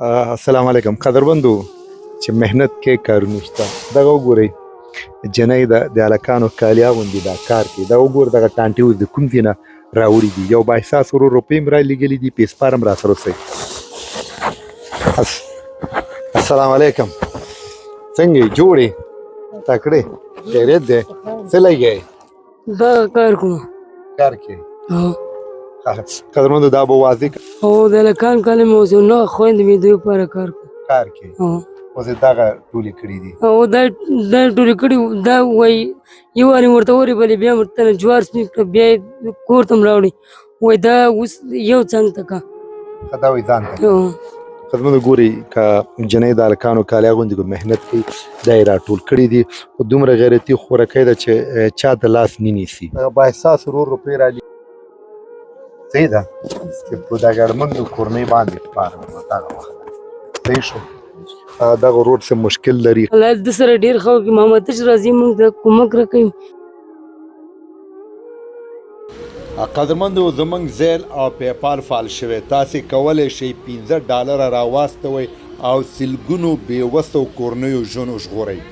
السلام علیکم قدرمندو چې مهنت کې کارونه شته دغه وګورئ جنۍ د هلکانو کالي اغوندي دا کار کوي دا وګوره دغه ټانټې اوس د کوم ځای نه راوړي دي یو بااحساس ورور روپۍ هم رالېږلي دي پیسپار هم راسره اوسئ السلام علیکم څنګه یې جوړې تکړې خیریت دی څه لګیا یې دا کار کوم کار کوې قدرمندو دا به واضح او د هلکانو کالي مې اوس یو نوی خویندې مې دوی لپاره کار کوم کار کوې اوس یې دغه ټولې کړي دي او دا ټولې کړي دا وایي یو وارې مې ورته ورېبلې بیا مې ورته جوار سپین کړه بیا یې کور ته م راوړې وایي دا اوس یو څنګ ته که دا وایي ځان ته قدرمندو ګورئ که جنۍ د هلکانو کالي اغوندي که محنت کوي دا یې راټول کړي دي خو دومره غیرتي خورکۍ ده چې چا د لاس نه نیسي بااحساس ورور روپۍ رالي صحیح ده چې په ډګرمندو کورنۍ باندې سپارم دغه وخت صحیح شو دغه ورور څه مشکل لري الله د سره ډېر ښه وکړي محمد تش راځي موږ ته کومک راکوي قدرمندو زموږ زیل او پیپال فعال شوی تاسې کولی شئ $15 راواستوئ او سلګونو بېوسو کورنیو ژوند وژغورئ